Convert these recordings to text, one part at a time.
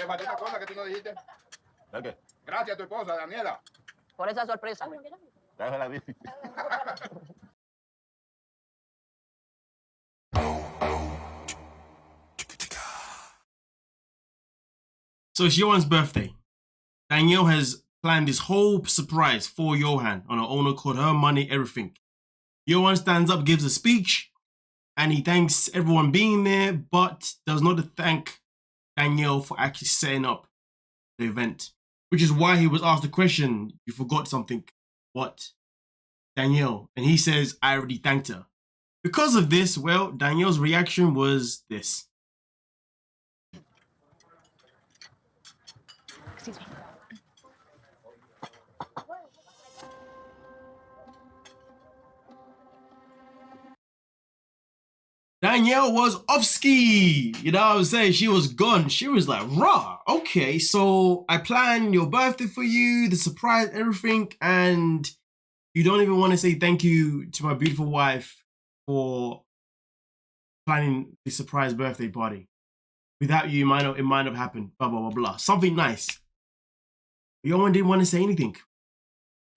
te mandé una cosa que tú no dijiste. ¿De qué? Gracias a tu esposa, Daniela. Por esa sorpresa. Déjala bien. So it's Yohan's birthday. Danielle has planned this whole surprise for Yohan on her own accord, her money, everything. Yohan stands up, gives a speech, and he thanks everyone being there, but does not thank Danielle for actually setting up the event. Which is why he was asked the question, you forgot something. What? Danielle. And he says, I already thanked her. Because of this, well, Danielle's reaction was this. Excuse me. Danielle was off ski. You know what I'm saying? She was gone. She was like, rah, okay, so I planned your birthday for you, the surprise, everything, and you don't even want to say thank you to my beautiful wife for planning the surprise birthday party. Without you, it might have happened, blah, blah, blah, blah. Something nice. Yohan didn't want to say anything.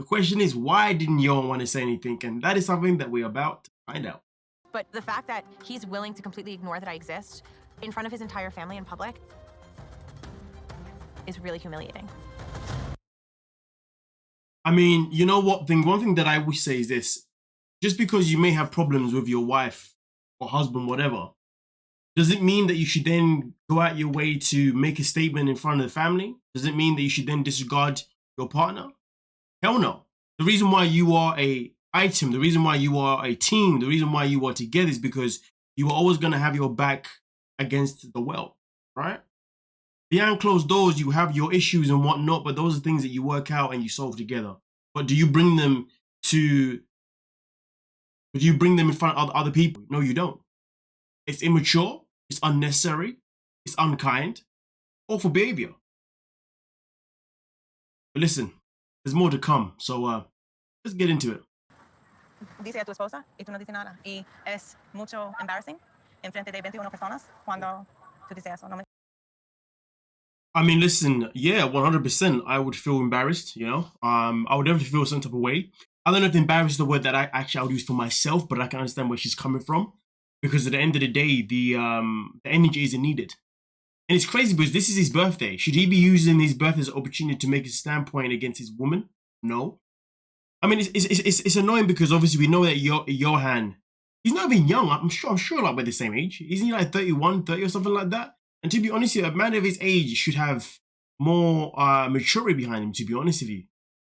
The question is, why didn't Yohan want to say anything? And that is something that we're about to find out. But the fact that he's willing to completely ignore that I exist in front of his entire family in public is really humiliating. I mean, you know what? One thing that I wish say is this. Just because you may have problems with your wife or husband, whatever, does it mean that you should then go out your way to make a statement in front of the family? Does it mean that you should then disregard your partner? Hell no. The reason why you are a item, the reason why you are a team, the reason why you are together is because you are always going to have your back against the world, right? Behind closed doors, you have your issues and whatnot, but those are things that you work out and you solve together. But do you bring them in front of other people? No, you don't. It's immature, it's unnecessary, it's unkind, awful behavior. But listen, there's more to come, so let's get into it. Dice a tu esposa y tú no dices nada. Y es mucho embarrassing en frente de 21 personas cuando tú dices eso. No me... I mean, listen, yeah, 100%. I would feel embarrassed, you know. I would definitely feel some type of way. I don't know if embarrassed is the word that I would use for myself, but I can understand where she's coming from. Because at the end of the day, the energy isn't needed. And it's crazy because this is his birthday. Should he be using his birthday as an opportunity to make a standpoint against his woman? No. I mean, it's annoying because obviously we know that Yohan, he's not even young. I'm sure like we're the same age. Isn't he like 31, 30 or something like that? And to be honest with you, a man of his age should have more maturity behind him, to be honest with you.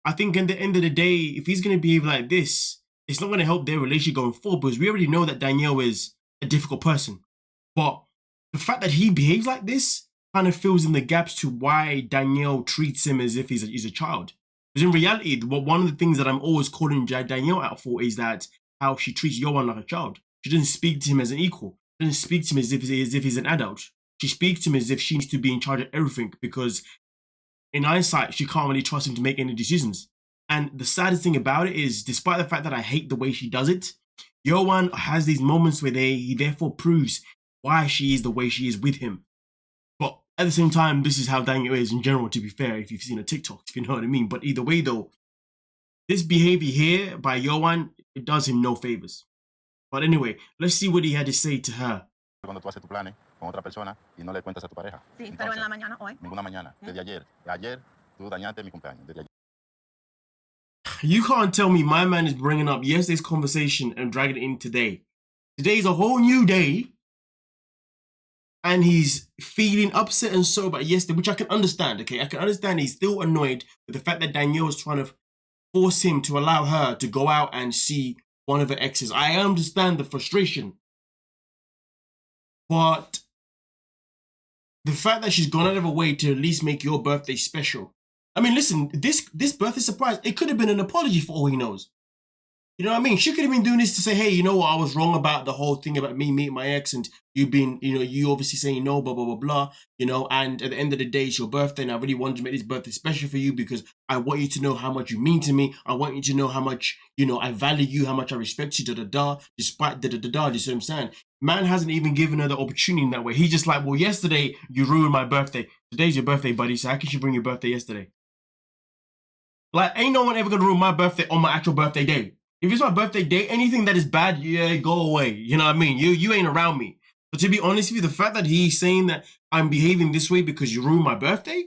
I think at the end of the day, if he's going to behave like this, it's not going to help their relationship going forward because we already know that Danielle is a difficult person. But the fact that he behaves like this kind of fills in the gaps to why Danielle treats him as if he's a child. Because in reality, one of the things that I'm always calling Danielle out for is that how she treats Yohan like a child. She doesn't speak to him as an equal. She doesn't speak to him as if he's an adult. She speaks to him as if she needs to be in charge of everything because in hindsight, she can't really trust him to make any decisions. And the saddest thing about it is, despite the fact that I hate the way she does it, Yohan has these moments where he therefore proves why she is the way she is with him. But at the same time, this is how Daniel is in general, to be fair, if you've seen a TikTok, if you know what I mean. But either way though, this behavior here by Yohan, it does him no favors. But anyway, let's see what he had to say to her. Cuando tú haces tus planes con otra persona y no le cuentas a tu pareja. Sí, Entonces, pero en la mañana hoy. Ninguna mañana. Desde ayer. Ayer tú dañaste mi cumpleaños. Desde ayer. You can't tell me my man is bringing up yesterday's conversation and dragging it in today. Today's a whole new day. And he's feeling upset and so about yesterday, which I can understand, okay? I can understand he's still annoyed with the fact that Danielle is trying to force him to allow her to go out and see one of her exes. I understand the frustration. But the fact that she's gone out of her way to at least make your birthday special. I mean, listen, this birthday surprise, it could have been an apology for all he knows. You know what I mean? She could have been doing this to say, hey, you know what? I was wrong about the whole thing about me meeting my ex, and you being, you know, you obviously saying no, blah, blah, blah, blah, you know, and at the end of the day, it's your birthday, and I really wanted to make this birthday special for you because I want you to know how much you mean to me. I want you to know how much, you know, I value you, how much I respect you, da-da-da, despite da-da-da-da, you see what I'm saying? Man hasn't even given her the opportunity in that way. He's just like, well, yesterday, you ruined my birthday. Today's your birthday, buddy, so how can you bring your birthday yesterday? Like, ain't no one ever gonna ruin my birthday on my actual birthday day. If it's my birthday day, anything that is bad, yeah, go away. You know what I mean? You ain't around me. But to be honest with you, the fact that he's saying that I'm behaving this way because you ruined my birthday,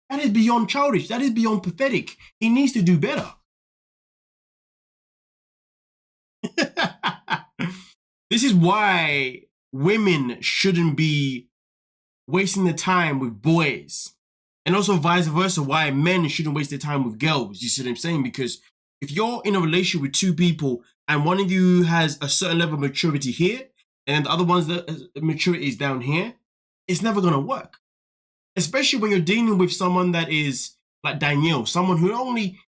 that is beyond childish. That is beyond pathetic. He needs to do better. This is why women shouldn't be wasting their time with boys. And also vice versa, why men shouldn't waste their time with girls. You see what I'm saying? Because if you're in a relationship with two people and one of you has a certain level of maturity here and the other one's maturity is down here, it's never going to work. Especially when you're dealing with someone that is like Danielle, someone who not only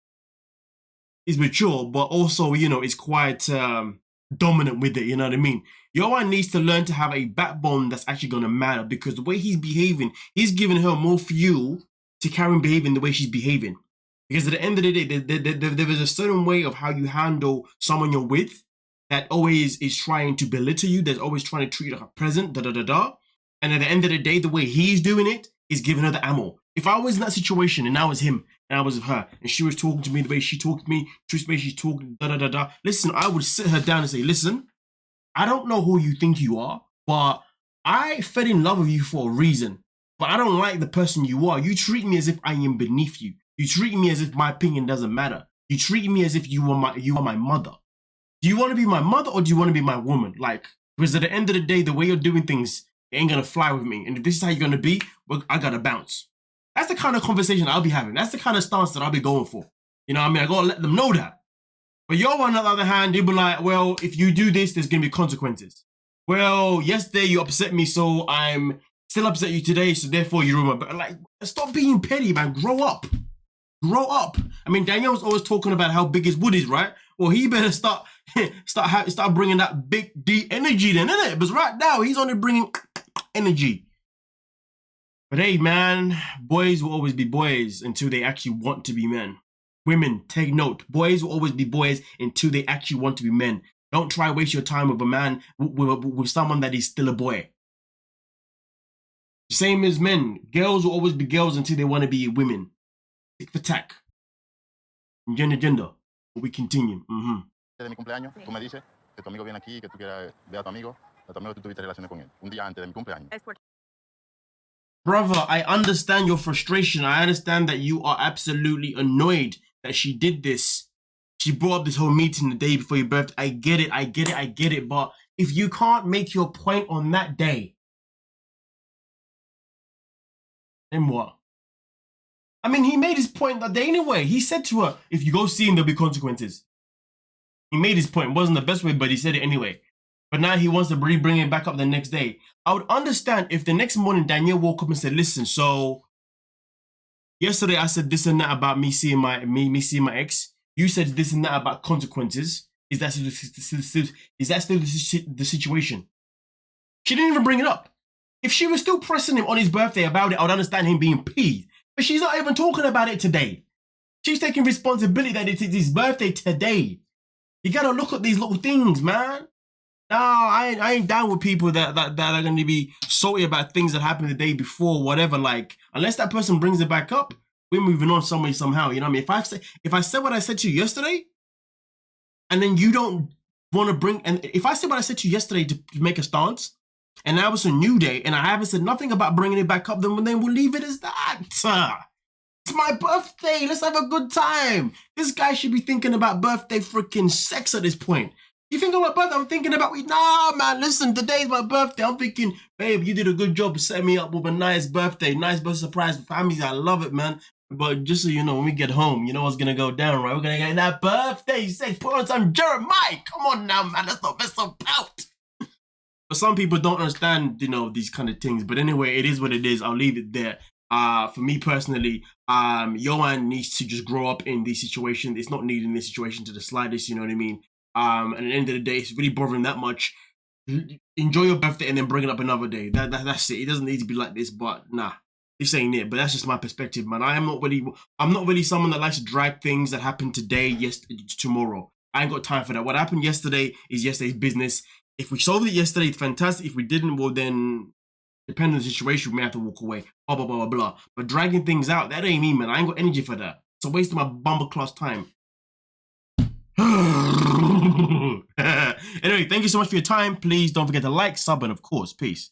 is mature, but also, you know, is quite dominant with it, you know what I mean? Yohan needs to learn to have a backbone that's actually going to matter, because the way he's behaving, he's giving her more fuel to carry on behaving the way she's behaving. Because at the end of the day, there is a certain way of how you handle someone you're with that always is trying to belittle you, that's always trying to treat you like a present, da-da-da-da. And at the end of the day, the way he's doing it is giving her the ammo. If I was in that situation and I was him and I was with her and she was talking to me the way she talked to me, truth be she's talking da-da-da-da, listen, I would sit her down and say, listen, I don't know who you think you are, but I fell in love with you for a reason. But I don't like the person you are. You treat me as if I am beneath you. You treat me as if my opinion doesn't matter. You treat me as if you are my mother. Do you want to be my mother or do you want to be my woman? Like, because at the end of the day, the way you're doing things, it ain't gonna fly with me. And if this is how you're gonna be, well, I gotta bounce. That's the kind of conversation I'll be having. That's the kind of stance that I'll be going for. You know what I mean? I gotta let them know that. But Yohan, on the other hand, they'll be like, well, if you do this, there's gonna be consequences. Well, yesterday you upset me, so I'm still upset you today, so therefore you ruined my... Like, stop being petty, man. Grow up. Grow up. I mean, Danielle's always talking about how big his wood is, right? Well, he better start bringing that big D energy then, innit? Because right now, he's only bringing energy. But hey, man, boys will always be boys until they actually want to be men. Women, take note. Boys will always be boys until they actually want to be men. Don't try to waste your time with a man, with someone that is still a boy. Same as men. Girls will always be girls until they want to be women. Tick for tack. Gender. We continue. De mi cumpleaños, tú me dices que tu amigo viene aquí, que tú quieras ver a tu amigo tú tuviste relaciones con él, un día antes de mi cumpleaños. Brother, I understand your frustration. I understand that you are absolutely annoyed that she did this. She brought up this whole meeting the day before your birthday. I get it. But if you can't make your point on that day, then what? I mean, he made his point that day anyway. He said to her, if you go see him, there'll be consequences. He made his point. It wasn't the best way, but he said it anyway. But now he wants to bring it back up the next day. I would understand if the next morning Danielle woke up and said, listen, so yesterday I said this and that about me seeing my ex. You said this and that about consequences. Is that still the situation? She didn't even bring it up. If she was still pressing him on his birthday about it, I would understand him being peeved. But she's not even talking about it today. She's taking responsibility that it's his birthday today. You gotta look at these little things, man. No, I ain't down with people that are going to be salty about things that happened the day before, whatever. Like, unless that person brings it back up, we're moving on some way, somehow. You know what I mean? If I said what I said to you yesterday, and then you don't want to bring... And if I said what I said to you yesterday to make a stance, and now it's a new day, and I haven't said nothing about bringing it back up, then we'll leave it as that. It's my birthday. Let's have a good time. This guy should be thinking about birthday freaking sex at this point. You think about birthday? I'm thinking about... Nah, man, listen, today's my birthday. I'm thinking, babe, you did a good job setting me up with a nice birthday surprise for families. I love it, man. But just so you know, when we get home, you know what's going to go down, right? We're going to get that birthday sex. Put on some Jeremiah. Come on now, man. Let's not mess about. But some people don't understand, you know, these kind of things. But anyway, it is what it is. I'll leave it there. For me personally, Yohan needs to just grow up in these situations. It's not needing this situation to the slightest, you know what I mean? And at the end of the day, it's really bothering that much. Enjoy your birthday and then bring it up another day. That's it. It doesn't need to be like this, but nah, this ain't it. But that's just my perspective, man. I'm not really someone that likes to drag things that happened today, tomorrow. I ain't got time for that. What happened yesterday is yesterday's business. If we solved it yesterday, it's fantastic. If we didn't, well then, depending on the situation, we may have to walk away. Blah, blah, blah, blah, blah. But dragging things out, that ain't me, man. I ain't got energy for that. It's a waste of my bumble class time. Anyway, thank you so much for your time. Please don't forget to like, sub, and of course, peace.